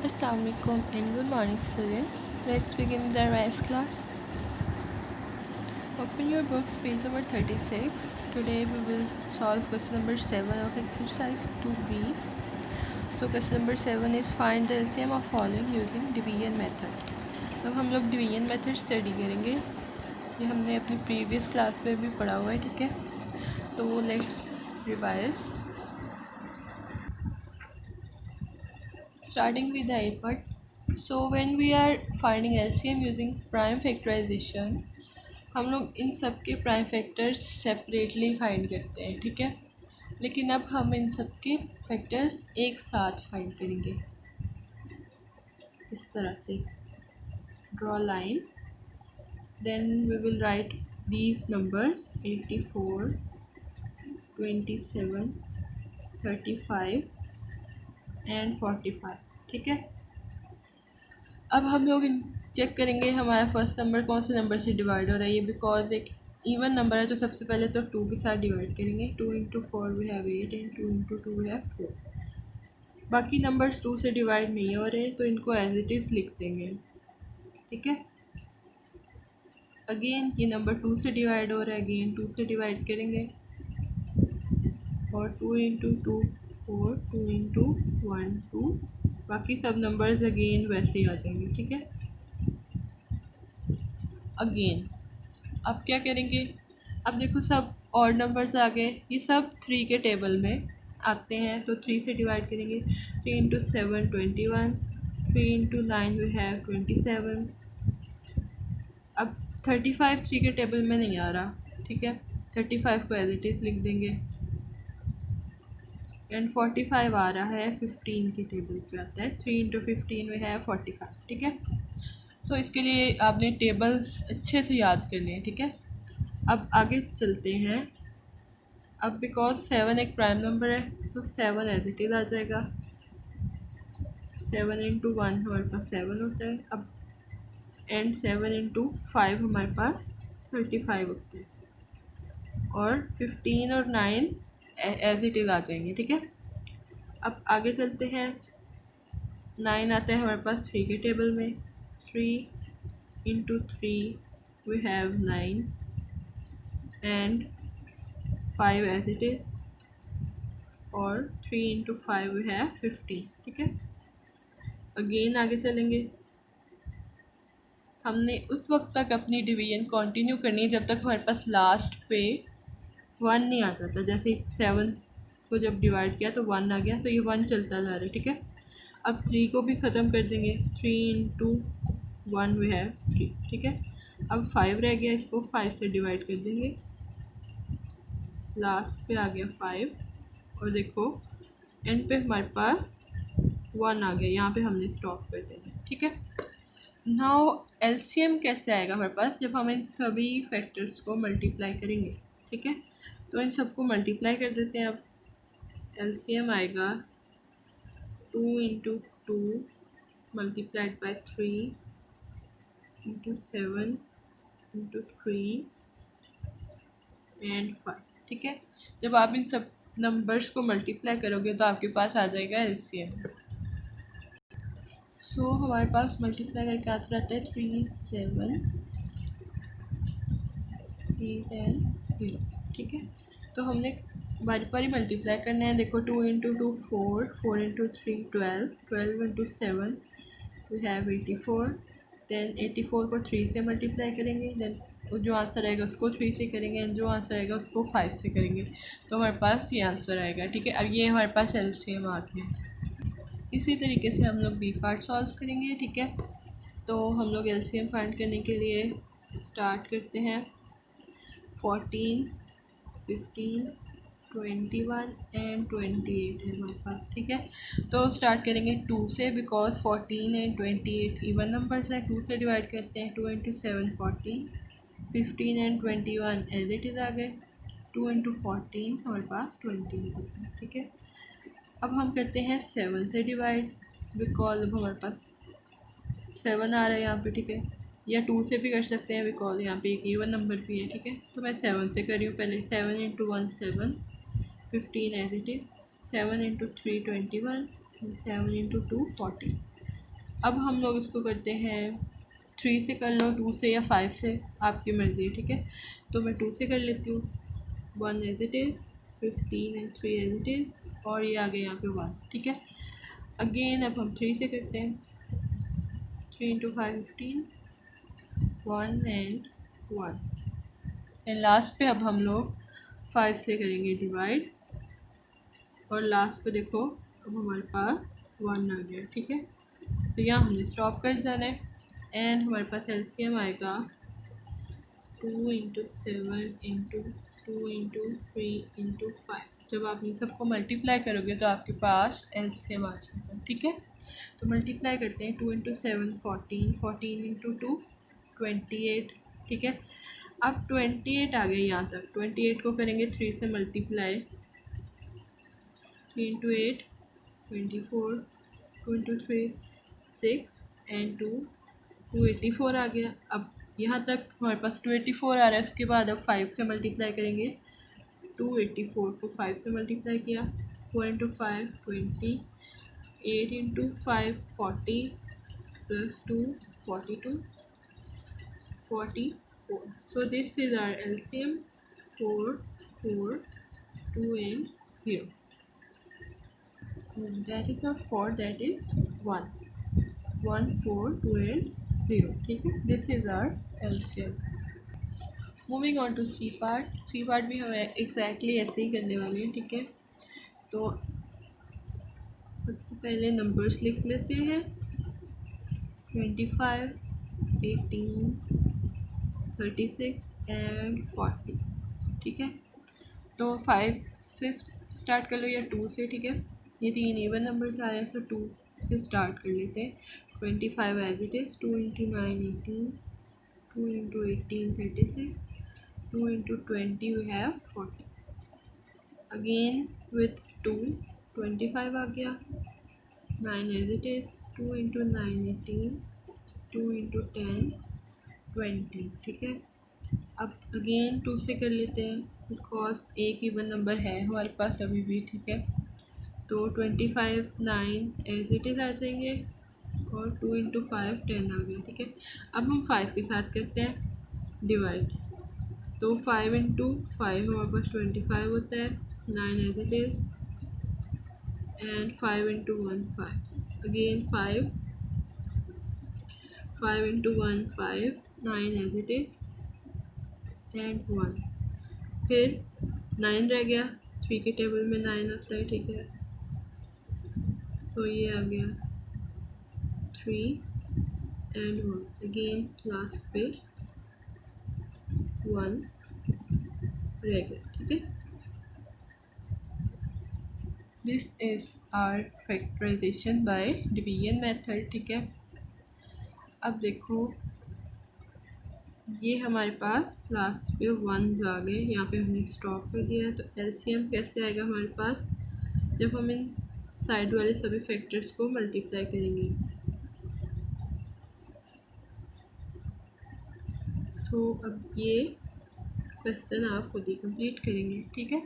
Assalamualaikum and good morning students. Let's begin the rise class. Open your books page number 36. Today we will solve question number 7 of exercise 2b. So question number 7 is find the LCM of following using division method. अब हम लोग division method study करेंगे। ये हमने अपनी previous class में भी पढ़ा हुआ है, ठीक है। तो let's revise. Starting with the A part. So when we are finding LCM using prime factorization, हम लोग इन सब के प्राइम फैक्टर्स सेपरेटली फाइंड करते हैं, ठीक है। लेकिन अब हम इन सब के फैक्टर्स एक साथ फाइंड करेंगे इस तरह से। Draw line, then we will write these numbers 84, 27, 35 and 45, ठीक है। अब हम लोग चेक करेंगे हमारा फर्स्ट नंबर कौन से नंबर से डिवाइड हो रहा है। ये बिकॉज एक इवन नंबर है तो सबसे पहले तो 2 के साथ डिवाइड करेंगे। 2 into 4 we have 8 and 2 into 2 we have 4। बाकी नंबर्स 2 से डिवाइड नहीं हो रहे तो इनको एज इट इज़ लिख देंगे, ठीक है। अगेन ये नंबर 2 से डिवाइड हो रहा है, अगेन 2 से डिवाइड करेंगे और 2 इंटू 2 4, 2 इंटू 1 2, बाकी सब नंबर्स अगेन वैसे ही आ जाएंगे, ठीक है। अगेन अब क्या करेंगे, अब देखो सब और नंबर्स आ गए, ये सब 3 के टेबल में आते हैं तो 3 से डिवाइड करेंगे। 3 इंटू 7 21, 3 इंटू 9 वी हैव 27। अब 35 3 के टेबल में नहीं आ रहा, ठीक है। 35 को एज इट इज़ लिख देंगे एंड 45 आ रहा है 15 के टेबल पे आता है। 3 इंटू 15 वी हैव 45, ठीक है। सो इसके लिए आपने टेबल्स अच्छे से याद करने हैं, ठीक है। अब आगे चलते हैं। अब बिकॉज 7 एक प्राइम नंबर है सो 7 एज इट इज़ आ जाएगा। 7 इंटू 1 हमारे पास 7 होता है। अब एंड 7 इंटू 5 हमारे पास 35 होते हैं और 15 और 9 एज इट इज़ आ जाएंगे, ठीक है। अब आगे चलते हैं। 9 आता है हमारे पास 3 के टेबल में। 3 into 3 we have 9 and 5 as it is और 3 इंटू 5 वी हैव 15, ठीक है। अगेन आगे चलेंगे। हमने उस वक्त तक अपनी डिवीजन कंटिन्यू करनी है जब तक हमारे पास लास्ट पे 1 नहीं आ जाता। जैसे 7 को जब डिवाइड किया तो 1 आ गया तो ये 1 चलता जा रहा है, ठीक है। अब 3 को भी ख़त्म कर देंगे। 3 इंटू 1 वी हैव 3, ठीक है। अब 5 रह गया, इसको 5 से डिवाइड कर देंगे। लास्ट पे आ गया 5 और देखो एंड पे हमारे पास 1 आ गया। यहाँ पे हमने स्टॉप कर देना, ठीक है। नाउ एलसीएम कैसे आएगा हमारे पास, जब हम इन सभी फैक्टर्स को मल्टीप्लाई करेंगे, ठीक है। तो इन सबको मल्टीप्लाई कर देते हैं। अब एलसीएम आएगा 2 into 2 multiplied by 3 into 7 into 3 and 5, ठीक है। जब आप इन सब नंबर्स को मल्टीप्लाई करोगे तो आपके पास आ जाएगा एलसीएम। सो हमारे पास मल्टीप्लाई करके आता रहता है 3 7 8 एंड 0, ठीक है। तो हमने बारी बारी मल्टीप्लाई करना है। देखो 2 into 2 4, 4 into 3 12, 12 into 7 we have 84। Then 84 को 3 से मल्टीप्लाई करेंगे, देन जो आंसर आएगा उसको 3 से करेंगे एंड जो आंसर आएगा उसको 5 से करेंगे तो हमारे पास ये आंसर आएगा, ठीक है। अब ये हमारे पास एलसीएम आ गया। इसी तरीके से हम लोग बी पार्ट सॉल्व करेंगे, ठीक है। तो हम लोग एलसीएम फाइंड करने के लिए स्टार्ट करते हैं। 14, 15, 21 एंड 28 है हमारे पास, ठीक है। तो स्टार्ट करेंगे 2 से बिकॉज 14 एंड 28 इवन नंबर्स हैं। 2 से डिवाइड करते हैं। 2 into 7 14, 15 and 21 as it is आ गए। 2 इंटू 14 हमारे पास 20 होता है, ठीक है। अब हम करते हैं 7 से डिवाइड बिकॉज अब हमारे पास 7 आ रहा है यहाँ पे, ठीक है। या 2 से भी कर सकते हैं बिकॉज यहाँ पे एक इवन नंबर भी है, ठीक है। तो मैं 7 से कर रही हूँ पहले। 7 into 1 7, 15 as it is. 7 into 3 21 and 7 into 2 40। अब हम लोग इसको करते हैं 3 से कर लो, 2 से या 5 से, आपकी मर्ज़ी, ठीक है। तो मैं 2 से कर लेती हूँ। 1 as it is, 15 and 3 as it is, और ये आ गया यहाँ पे 1, ठीक है। अगेन अब हम 3 से करते हैं। 3 इंटू 5 15, 1 एंड 1, एंड लास्ट पे अब हम लोग 5 से करेंगे डिवाइड, और लास्ट पे देखो अब हमारे पास 1 आ गया, ठीक है। तो यहाँ हमने स्टॉप कर जाना है, एंड हमारे पास एलसीएम आएगा 2 इंटू 7 इंटू 2 इंटू 3 इंटू 5। जब आप इन सबको मल्टीप्लाई करोगे तो आपके पास एलसीएम आ जाएगा, ठीक है। तो मल्टीप्लाई करते हैं। 2 इंटू 7 14, 14 इंटू 2 28, ठीक है। अब 28 आ गए यहाँ तक। 28 को करेंगे 3 से मल्टीप्लाई। 3 इंटू 8 24, 2 इंटू 3 6 एंड 2 284 आ गया। अब यहाँ तक हमारे पास 284 आ रहा है। उसके बाद अब 5 से मल्टीप्लाई करेंगे। 284 को 5 से मल्टीप्लाई किया। 4 into 5 20, 8 into 5 40, plus 2 42, 44. So this is our LCM 4 4 2 and 0. So that is not 4, that is 1 1 4 2 and 0, ठीक है। This is our LCM. Moving on to C part. C part भी हमें exactly ऐसे ही करने वाले हैं, ठीक है। तो सबसे पहले नंबर्स लिख लेते हैं। 25, 18, 36 एंड 40, ठीक है। तो 5 से स्टार्ट कर लो या 2 से, ठीक है। ये 3 इवन नंबर्स आ रहे हैं, सो 2 से स्टार्ट कर लेते हैं। 25 as it is, 2 into 9 18, 2 into 18 36, 2 into 20 we have 40। Again with 2 25 आ गया। 9 as it is, 2 into 9 18, 2 into 10 20, ठीक है। अब अगेन 2 से कर लेते हैं, बिकॉज एक इवन नंबर है हमारे पास अभी भी, ठीक है। तो 25 9 एज इट इज़ आ जाएंगे, और 2 इंटू 5 10 आ गया, ठीक है। अब हम 5 के साथ करते हैं डिवाइड। तो 5 इंटू 5 हमारे पास 25 होता है। 9 as it is, and 5 into 1 5, again 5 into 1 5, 9 as it is, and 1, फिर 9 रह गया। 3 के टेबल में 9 आता है, ठीक है। सो ये आ गया 3 एंड 1, अगेन लास्ट पे 1 रह गया, ठीक है। This is our factorisation by division method, ठीक है। अब देखो ये हमारे पास लास्ट पे 1s आ गए, यहाँ पे हमने स्टॉप कर दिया। तो एलसीएम कैसे आएगा हमारे पास, जब हम इन साइड वाले सभी फैक्टर्स को मल्टीप्लाई करेंगे। सो अब ये क्वेश्चन आप खुद ही कंप्लीट करेंगे, ठीक है।